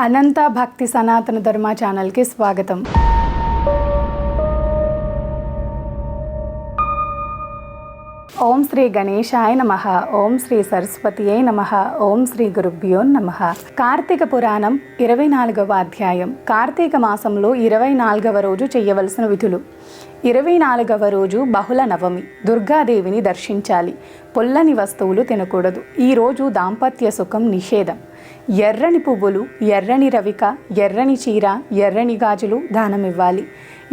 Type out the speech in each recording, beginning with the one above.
అనంత భక్తి సనాతన ధర్మ ఛానల్కి స్వాగతం. ఓం శ్రీ గణేశాయ నమః. ఓం శ్రీ సరస్వతియే నమః. ఓం శ్రీ గురుభ్యో నమః. కార్తీక పురాణం 24వ అధ్యాయం. కార్తీక మాసంలో 24వ రోజు చేయవలసిన విధులు. 24వ రోజు బహుళ నవమి. దుర్గాదేవిని దర్శించాలి. పొల్లని వస్తువులు తినకూడదు. ఈరోజు దాంపత్య సుఖం నిషేధం. ఎర్రని పువ్వులు, ఎర్రని రవిక, ఎర్రని చీర, ఎర్రని గాజులు దానమివ్వాలి.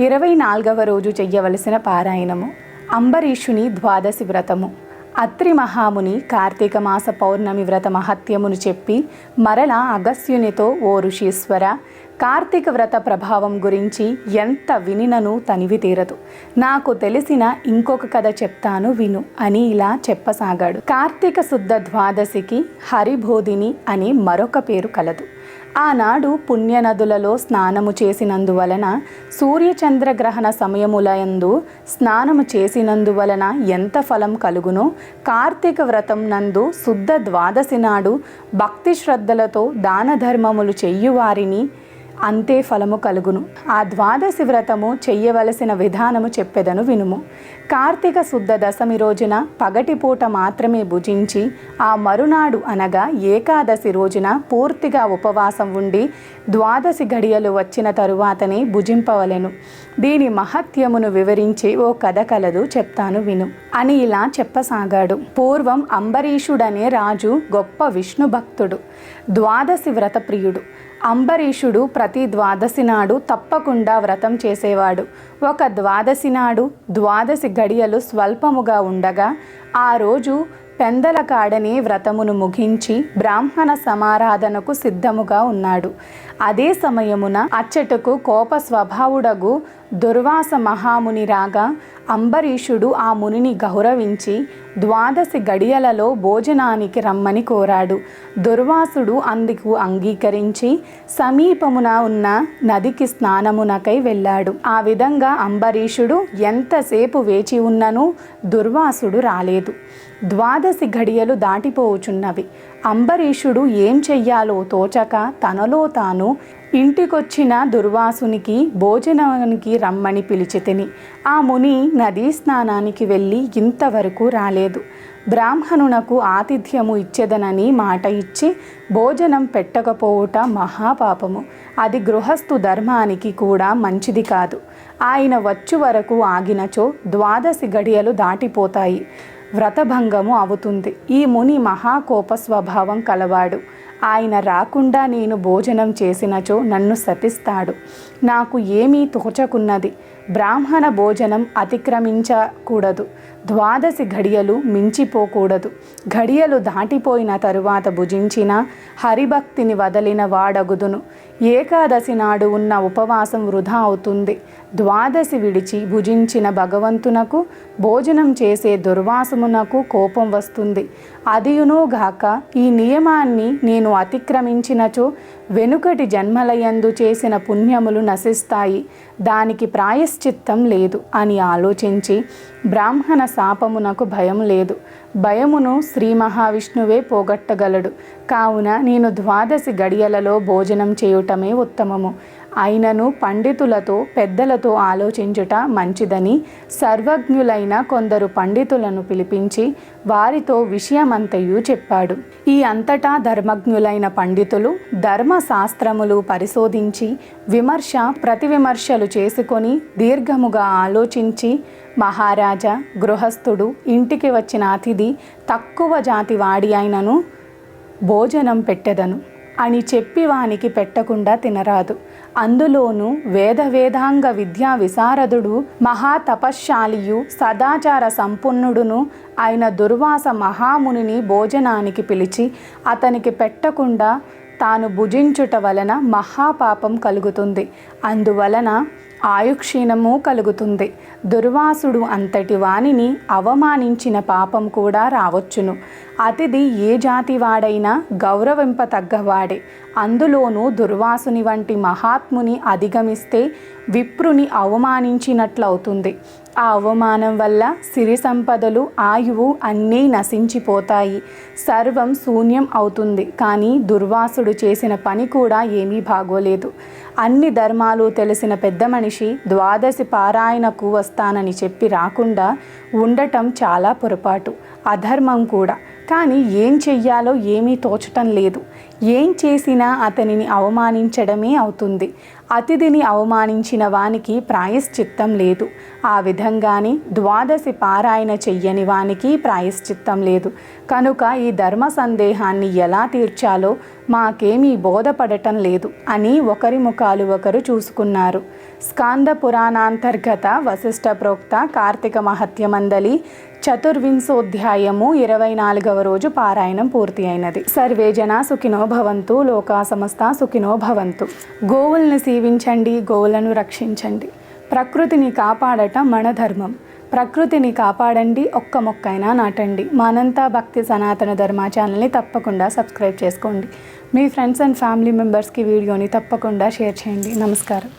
24వ రోజు చెయ్యవలసిన పారాయణము. అంబరీషుని ద్వాదశి వ్రతము. అత్రి మహాముని కార్తీక మాస పౌర్ణమి వ్రత మహత్యమును చెప్పి మరలా అగస్త్యునితో, ఓ ఋషీశ్వర, కార్తీక వ్రత ప్రభావం గురించి ఎంత వినినను తనివి తీరదు. నాకు తెలిసిన ఇంకొక కథ చెప్తాను విను అని ఇలా చెప్పసాగాడు. కార్తీక శుద్ధ ద్వాదశికి హరిబోధిని అని మరొక పేరు కలదు. ఆనాడు పుణ్యనదులలో స్నానము చేసినందువలన, సూర్యచంద్రగ్రహణ సమయములందు స్నానము చేసినందువలన ఎంత ఫలం కలుగునో, కార్తీక వ్రతం నందు శుద్ధ ద్వాదశి నాడు భక్తి శ్రద్ధలతో దాన ధర్మములు చెయ్యువారిని అంతే ఫలము కలుగును. ఆ ద్వాదశి వ్రతము చెయ్యవలసిన విధానము చెప్పెదను వినుము. కార్తీక శుద్ధ దశమి రోజున పగటిపూట మాత్రమే భుజించి, ఆ మరునాడు అనగా ఏకాదశి రోజున పూర్తిగా ఉపవాసం ఉండి, ద్వాదశి గడియలు వచ్చిన తరువాతనే భుజింపవలెను. దీని మహత్యమును వివరించి ఓ కథ కలదు, చెప్తాను విను అని ఇలా చెప్పసాగాడు. పూర్వం అంబరీషుడనే రాజు గొప్ప విష్ణు భక్తుడు, ద్వాదశి వ్రత ప్రియుడు. అంబరీషుడు ప్రతి ద్వాదశి నాడు తప్పకుండా వ్రతం చేసేవాడు. ఒక ద్వాదశి నాడు ద్వాదశి గడియలు స్వల్పముగా ఉండగా ఆ రోజు పెందల కాడనే వ్రతమును ముగించి బ్రాహ్మణ సమారాధనకు సిద్ధముగా ఉన్నాడు. అదే సమయమున అచ్చటకు కోప స్వభావుడగు దుర్వాస మహాముని రాగా అంబరీషుడు ఆ మునిని గౌరవించి ద్వాదశి గడియలలో భోజనానికి రమ్మని కోరాడు. దుర్వాసుడు అందుకు అంగీకరించి సమీపమున ఉన్న నదికి స్నానమునకై వెళ్ళాడు. ఆ విధంగా అంబరీషుడు ఎంతసేపు వేచి ఉన్ననూ దుర్వాసుడు రాలేదు. ద్వాదశి గడియలు దాటిపోవుచున్నవి. అంబరీషుడు ఏం చెయ్యాలో తోచక తనలో తాను ఇంటికొచ్చిన దుర్వాసునికి భోజనానికి రమ్మని పిలిచితిని. ఆ ముని నదీ స్నానానికి వెళ్ళి ఇంతవరకు రాలేదు. బ్రాహ్మణునకు ఆతిథ్యము ఇచ్చేదనని మాట ఇచ్చి భోజనం పెట్టకపోవుట మహాపాపము. అది గృహస్థు ధర్మానికి కూడా మంచిది కాదు. ఆయన వచ్చు వరకు ఆగినచో ద్వాదశి గడియలు దాటిపోతాయి, వ్రతభంగము అవుతుంది. ఈ ముని మహాకోప స్వభావం కలవాడు. ఆయన రాకుండా నేను భోజనం చేసినచో నన్ను శపిస్తాడు. నాకు ఏమీ తోచకున్నది. బ్రాహ్మణ భోజనం అతిక్రమించకూడదు. ద్వాదశి గడియలు మించిపోకూడదు. గడియలు దాటిపోయిన తరువాత భుజించిన హరిభక్తిని వదలిన వాడగుదును. ఏకాదశి నాడు ఉన్న ఉపవాసం వృధా అవుతుంది. ద్వాదశి విడిచి భుజించిన భగవంతునకు భోజనం చేసే దుర్వాసమునకు కోపం వస్తుంది. అదియునుగాక ఈ నియమాన్ని నేను అతిక్రమించినచో వెనుకటి జన్మలయందు చేసిన పుణ్యములు నశిస్తాయి. దానికి ప్రాయశ్చిత్తం లేదు అని ఆలోచించి బ్రాహ్మణ శాపమునకు భయం లేదు. భయమును శ్రీ మహావిష్ణువే పోగొట్టగలడు. కావున నేను ద్వాదశి గడియలలో భోజనం చేయుటమే ఉత్తమము. అయినను పండితులతో పెద్దలతో ఆలోచించుట మంచిదని సర్వజ్ఞులైన కొందరు పండితులను పిలిపించి వారితో విషయమంతయు చెప్పాడు. ఈ అంతటా ధర్మజ్ఞులైన పండితులు ధర్మశాస్త్రములు పరిశోధించి విమర్శ ప్రతివిమర్శలు చేసుకొని దీర్ఘముగా ఆలోచించి, మహారాజా, గృహస్థుడు ఇంటికి వచ్చిన అతిథి తక్కువ జాతి వాడి అయినను భోజనం పెట్టెదను అని చెప్పి వానికి పెట్టకుండా తినరాదు. అందులోనూ వేదాంగ విద్యా విశారదుడు, మహాతపశ్శాలియు, సదాచార సంపన్నుడును అయిన దుర్వాస మహామునిని భోజనానికి పిలిచి అతనికి పెట్టకుండా తాను భుజించుట వలన మహాపాపం కలుగుతుంది. అందువలన ఆయుక్షీణము కలుగుతుంది. దుర్వాసుడు అంతటి వానిని అవమానించిన పాపం కూడా రావచ్చును. అతిథి ఏ జాతి వాడైనా గౌరవింపతగ్గవాడే. అందులోనూ దుర్వాసుని వంటి మహాత్ముని అధిగమిస్తే విప్రుని అవమానించినట్లవుతుంది. ఆ అవమానం వల్ల సిరి సంపదలు, ఆయువు అన్నీ నశించిపోతాయి. సర్వం శూన్యం అవుతుంది. కానీ దుర్వాసుడు చేసిన పని కూడా ఏమీ బాగోలేదు. అన్ని ధర్మాలు తెలిసిన పెద్ద మనిషి ద్వాదశి పారాయణకు వస్తానని చెప్పి రాకుండా ఉండటం చాలా పొరపాటు, అధర్మం కూడా. కానీ ఏం చెయ్యాలో ఏమీ తోచటం లేదు. ఏం చేసినా అతనిని అవమానించడమే అవుతుంది. అతిథిని అవమానించిన వానికి ప్రాయశ్చిత్తం లేదు. ఆ విధంగానే ద్వాదశి పారాయణ చెయ్యని వానికి ప్రాయశ్చిత్తం లేదు. కనుక ఈ ధర్మ సందేహాన్ని ఎలా తీర్చాలో మాకేమీ బోధపడటం లేదు అని ఒకరి ముఖాలు ఒకరు చూసుకున్నారు. స్కాంద పురాణాంతర్గత వశిష్ఠ ప్రోక్త కార్తీక మహత్య మండలి చతుర్వింశోధ్యాయము 24వ రోజు పారాయణం పూర్తి అయినది. సర్వే జనా సుఖినో భవంతు, లోకా సమస్త సుఖినో భవంతు. గోవుల్ని సేవించండి, గోవులను రక్షించండి. ప్రకృతిని కాపాడటం మన ధర్మం. ప్రకృతిని కాపాడండి, ఒక్క మొక్కైనా నాటండి. మనంతా భక్తి సనాతన ధర్మ ఛానల్ని తప్పకుండా సబ్స్క్రైబ్ చేసుకోండి. మీ ఫ్రెండ్స్ అండ్ ఫ్యామిలీ మెంబర్స్కి వీడియోని తప్పకుండా షేర్ చేయండి. నమస్కారం.